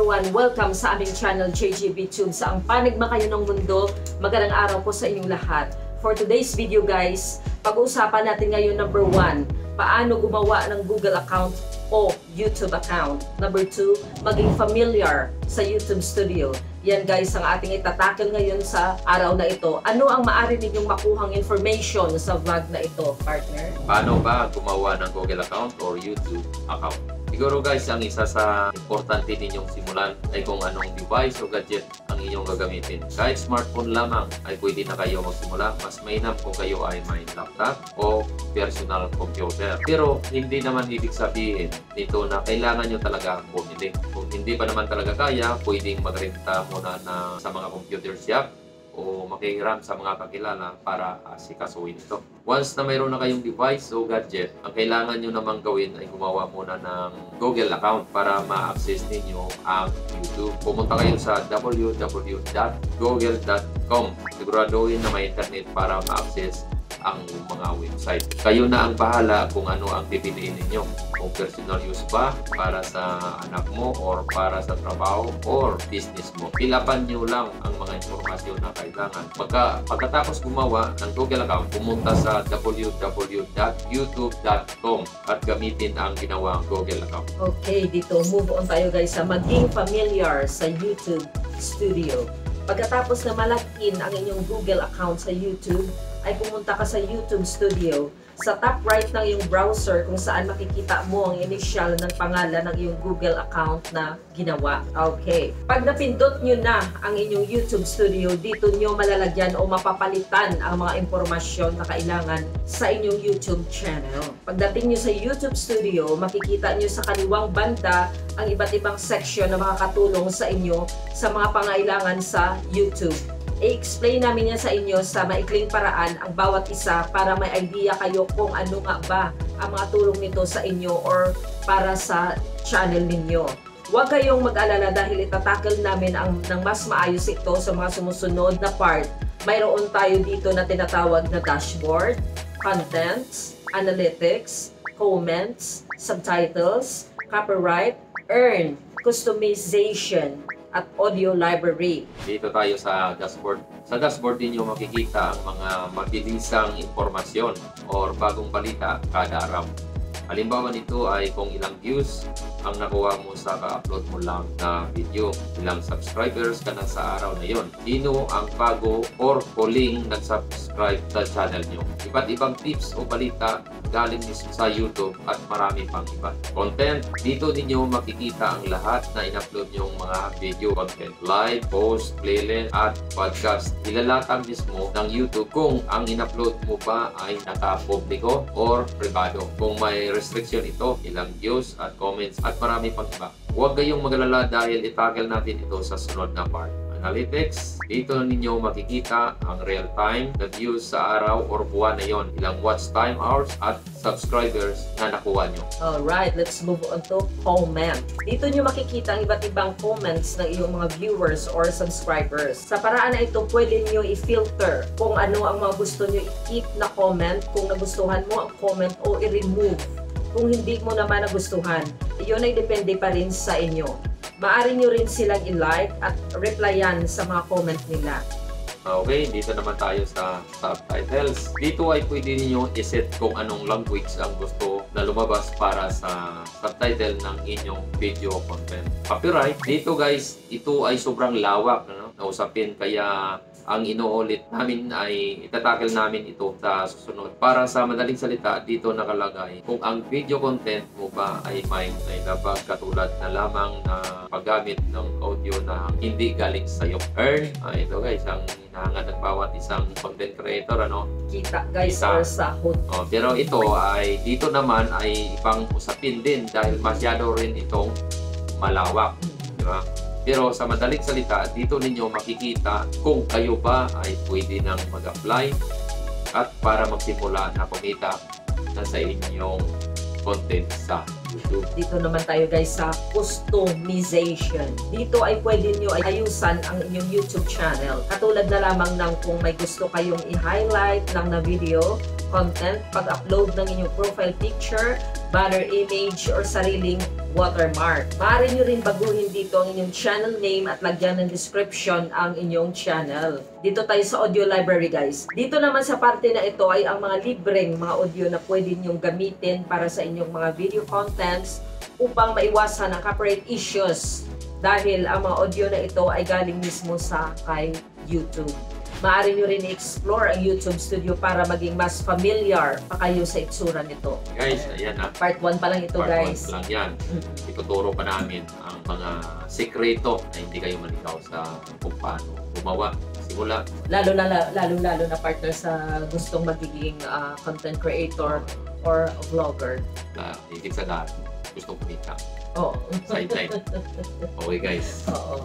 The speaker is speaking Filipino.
everyone! Welcome sa aming channel JGB Tube. Sa ang panigma kayo ng mundo, magandang araw po sa inyong lahat. For today's video guys, pag-uusapan natin ngayon number 1, paano gumawa ng Google account o YouTube account. Number 2, maging familiar sa YouTube Studio. Yan guys ang ating itatakil ngayon sa araw na ito. Ano ang maaari ninyong makuhang information sa vlog na ito, partner? Paano ba gumawa ng Google account or YouTube account? Siguro guys, ang isa sa importante ninyong simulan ay kung anong device o gadget ang inyong gagamitin. Kahit smartphone lamang ay pwede na kayo magsimula. Mas mainam kung kayo ay may laptop o personal computer. Pero hindi naman ibig sabihin nito na kailangan nyo talaga bumili. Kung hindi pa naman talaga kaya, pwedeng magrenta muna na sa mga computer shop o makihiram sa mga kakilala para asikasuhin ito. Once na mayroon na kayong device o gadget, ang kailangan nyo namang gawin ay gumawa muna ng Google account para ma-access ninyo ang YouTube. Pumunta kayo sa www.google.com. Siguraduhin na may internet para ma-access ang mga website. Kayo na ang bahala kung ano ang pipiliin ninyo. Kung personal use ba, para sa anak mo, or para sa trabaho, or business mo. Pilapan nyo lang ang mga informasyon na kailangan. Pagkatapos gumawa ng Google account, pumunta sa www.youtube.com at gamitin ang ginawang Google account. Okay, dito move on tayo guys sa maging familiar sa YouTube Studio. Pagkatapos na malagin ang inyong Google account sa YouTube, ay pumunta ka sa YouTube Studio. Sa top right ng iyong browser kung saan makikita mo ang initial ng pangalan ng iyong Google account na ginawa. Okay. Pag napindot nyo na ang inyong YouTube Studio, dito nyo malalagyan o mapapalitan ang mga impormasyon na kailangan sa inyong YouTube channel. Pagdating nyo sa YouTube Studio, makikita nyo sa kaliwang banda ang iba't ibang section na makakatulong sa inyo sa mga pangailangan sa YouTube. I-explain namin yan sa inyo sa maikling paraan ang bawat isa para may idea kayo kung ano nga ba ang mga tulong nito sa inyo or para sa channel ninyo. Huwag kayong mag-alala dahil itatakil namin ng mas maayos ito sa mga sumusunod na part. Mayroon tayo dito na tinatawag na dashboard, contents, analytics, comments, subtitles, copyright, earn, customization, at audio library. Dito tayo sa dashboard. Sa dashboard ninyo makikita ang mga mabilisang impormasyon or bagong balita kada araw. Halimbawa nito ay kung ilang views ang nakuha mo sa ka-upload mo lang na video, ilang subscribers ka na sa araw na yon, sino ang bago or huling nag-subscribe sa channel nyo, iba't ibang tips o balita galing sa YouTube at marami pang iba. Content, dito ninyo makikita ang lahat na in-upload nyong mga video content, live, post, playlist at podcast. Ilalatag mismo ng YouTube kung ang in-upload mo ba ay naka-publiko or privado. Kung may restriction ito, ilang views at comments at marami pang iba. Huwag kayong mag-alala dahil itackle natin ito sa sunod na part. Analytics, dito ninyo makikita ang real-time na views sa araw or buwan na yon, ilang watch time hours at subscribers na nakuha nyo. Alright, let's move on to comment. Dito nyo makikita ang iba't ibang comments ng iyong mga viewers or subscribers. Sa paraan na ito, pwede nyo i-filter kung ano ang mga gusto nyo i-keep na comment, kung nagustuhan mo ang comment o i-remove. Kung hindi mo naman nagustuhan, iyon ay depende pa rin sa inyo. Maaari nyo rin silang i-like at replyan sa mga comment nila. Okay, dito naman tayo sa subtitles. Dito ay pwede niyo i-set kung anong language ang gusto na lumabas para sa subtitle ng inyong video content. Copyright, dito guys, ito ay sobrang lawak na usapin, kaya ang inuulit namin ay itatakil namin ito sa susunod. Para sa madaling salita, dito nakalagay kung ang video content mo ba ay may labag katulad na lamang na paggamit ng audio na hindi galing sa iyo. Earn, ito guys, ang hinahangat ng bawat isang content creator, Kita guys, or sahod. Pero ito ay, dito naman ay ibang usapin din dahil masyado rin itong malawak. Diba? Pero sa madaling salita, dito ninyo makikita kung kayo ba ay pwede nang mag-apply at para magsimula na kumita na sa inyong content sa YouTube. Dito naman tayo guys sa customization. Dito ay pwede nyo ayusan ang inyong YouTube channel. Katulad na lamang ng kung may gusto kayong i-highlight lang na video, content, pag-upload ng inyong profile picture, banner image, or sariling watermark. Maaari nyo rin baguhin dito ang inyong channel name at lagyan ng description ang inyong channel. Dito tayo sa audio library guys. Dito naman sa parte na ito ay ang mga libreng mga audio na pwede nyong gamitin para sa inyong mga video contents upang maiwasan ang copyright issues dahil ang mga audio na ito ay galing mismo sa kay YouTube. Maaari nyo rin i-explore ang YouTube Studio para maging mas familiar pa kayo sa itsura nito. Guys, ayan na. Part 1 pa lang ito, guys. Part 1 lang yan. Ituturo pa namin ang mga sekreto na hindi kayo maligaw sa kung paano gumawa. Simula. Lalo na partner sa gustong magiging content creator or vlogger. Higit sa lahat, gustong kumita. Oo. Sideline. Okay guys. Oo.